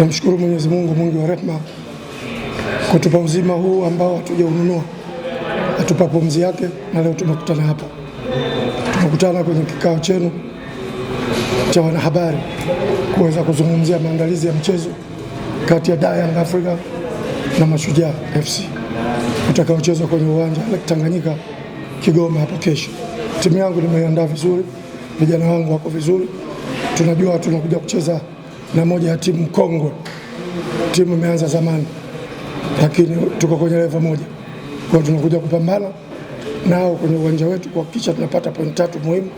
Tunamshukuru Mwenyezi Mungu mwingi wa rehema kutupa uzima huu ambao hatujaununua, atupa pumzi yake, na leo tumekutana hapa. Tumekutana kwenye kikao chenu cha wanahabari kuweza kuzungumzia maandalizi ya mchezo kati ya Young Africa na Mashujaa FC utakaochezwa kwenye uwanja wa Tanganyika Kigoma hapo kesho. Timu yangu nimeiandaa vizuri, vijana wangu wako vizuri. Tunajua tunakuja kucheza na moja ya timu kongwe. Timu imeanza zamani, lakini tuko kwenye level moja. Kwa hiyo tunakuja kupambana nao kwenye uwanja wetu kuhakikisha tunapata point 3 muhimu.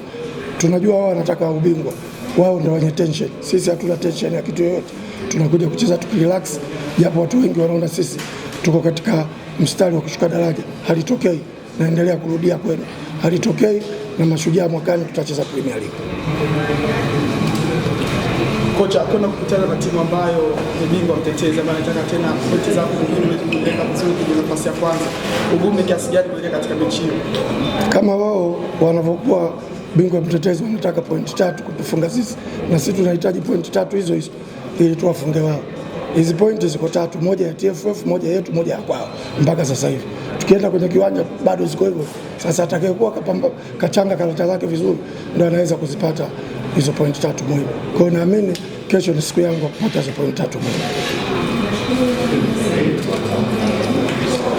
Tunajua wao wanataka ubingwa, wao ndio wenye tension. Sisi hatuna tension ya kitu yoyote. Tunakuja kucheza tukirelax, japo watu wengi wanaona sisi tuko katika mstari wa kushuka daraja. Halitokei, naendelea kurudia kwenu, halitokei. Na Mashujaa mwakani tutacheza Premier League. Kocha, kwenda kukutana na timu ambayo ni bingwa mtetezi, ambayo anataka tena pointi zako muhimu ili kuweka vizuri kwenye nafasi ya kwanza, ugumu kiasi gani kuelekea katika mechi hiyo? Kama wao wanavyokuwa bingwa mtetezi wanataka point 3 kutufunga sisi, na sisi tunahitaji point 3 hizo hizo ili tuwafunge wao. Hizi pointi ziko 3, moja ya TFF, moja yetu, moja ya kwao. Mpaka sasa hivi tukienda kwenye kiwanja bado ziko hivyo. Sasa atakayekuwa kachanga karata zake vizuri ndio anaweza kuzipata hizo point 3 muhimu. Kwa hiyo naamini kesho ni siku yangu kupata hizo point 3 muhimu.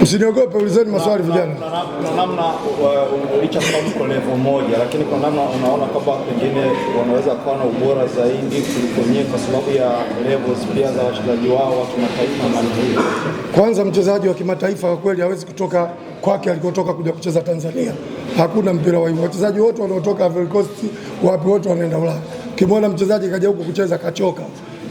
Msiniogope, ulizeni maswali vijana. Kuna namna licha kama mko level moja, lakini kuna namna unaona kwamba pengine wanaweza kuwa na ubora zaidi kuliko nyinyi kwa sababu ya levels pia za wachezaji wao wa kimataifa. Kwanza mchezaji wa kimataifa kwa kweli hawezi kutoka kwake alikotoka kuja kucheza Tanzania. Hakuna mpira wa hivyo. Wachezaji wote wanaotoka Ivory Coast wapi, wote wanaenda Ulaya. Kimwona mchezaji kaja huko kucheza kachoka.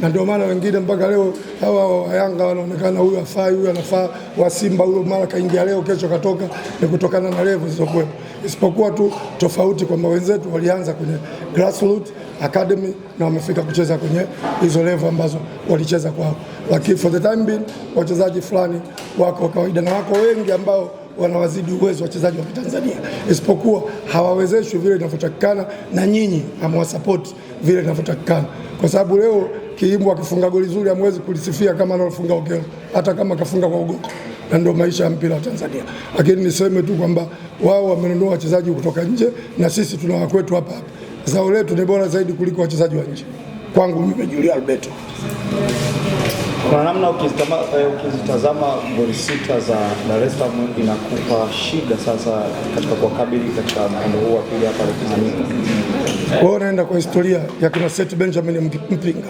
Na ndio maana wengine mpaka leo hawa wa Yanga wanaonekana huyu afai, huyu anafaa, wa Simba huyu mara kaingia leo kesho katoka, ni kutokana na level zilizokuwa. Isipokuwa tu tofauti kwamba wenzetu walianza kwenye grassroots academy na wamefika kucheza kwenye hizo level ambazo walicheza kwao. Lakini for the time being wachezaji fulani wako kawaida na wako wengi ambao wanawazidi uwezo wachezaji wa Tanzania, isipokuwa hawawezeshwi vile inavyotakikana, na nyinyi hamwasupport vile inavyotakikana. Kwa sababu leo Kiimbo akifunga goli zuri hamwezi kulisifia kama analofunga Okelo, hata kama kafunga kwa ugogo, na ndio maisha ya mpira wa Tanzania. Lakini niseme tu kwamba wao wamenunua wachezaji kutoka nje na sisi tuna wa kwetu hapa hapa. Zao letu ni bora zaidi kuliko wachezaji wa nje. Kwangu mimi Julia Alberto. Kuna namna ukizitazama goli 6 za Dar es Salaam inakupa shida sasa katika kuwakabili katika mkondo huu wa pili hapa Tanganyika. Wao naenda kwa historia ya kina Seth Benjamin Mpinga,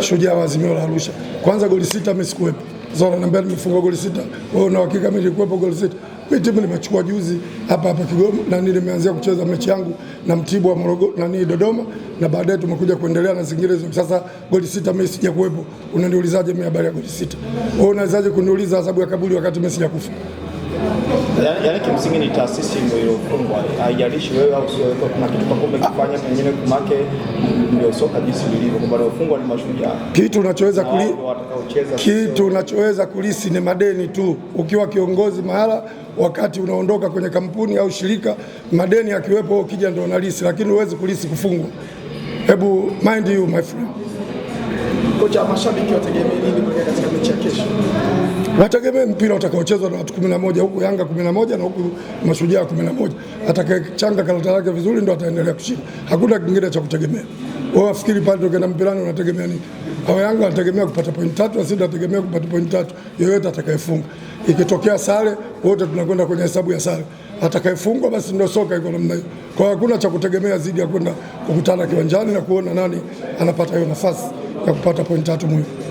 shujaa wa Azimio la Arusha. Kwanza goli 6 mimi sikuwepo. Zona nambia nimefunga goli 6. Wewe una hakika mimi nilikuwepo goli 6? Mimi timu nimechukua juzi hapa Kigoma na nimeanzia kucheza mechi yangu na Mtibwa wa Morogoro na Dodoma, na baadaye tumekuja kuendelea na zingine hizo. Sasa goli 6 mimi sijakuwepo. Unaniulizaje mimi habari ya goli 6? Wewe unawezaje kuniuliza adhabu ya kaburi wakati mimi sijakufa? Yaani kimsingi ni taasisi ndio iliyofungwa. Haijalishi wewe au sio wewe, kuna kitu pakome kufanya pengine kumake ndio soka jinsi lilivyo, kwa sababu ufungwa ni Mashujaa. Kitu unachoweza kulisi ni madeni tu. Ukiwa kiongozi mahala, wakati unaondoka kwenye kampuni au shirika, madeni akiwepo ukija ndio unalisi, lakini huwezi kulisi kufungwa. Hebu mind you my friend. Kocha, mashabiki wategemea nini kwa katika mechi ya kesho? Wategemea mpira utakaochezwa na watu 11, huku Yanga 11 na huku Mashujaa 11. Atakayechanga karata yake vizuri ndo ataendelea kushinda. Hakuna kingine cha kutegemea. Wao wafikiri pale tukienda mpirani unategemea nini? Hao Yanga wanategemea kupata point 3, sisi tunategemea kupata point 3. Yoyote atakayefunga. Ikitokea sare, wote tunakwenda kwenye hesabu ya sare. Atakayefungwa basi ndio soka iko namna hiyo. Kwa hiyo hakuna cha kutegemea zaidi ya kwenda kukutana kiwanjani na kuona nani anapata hiyo nafasi ya kupata point 3 muhimu.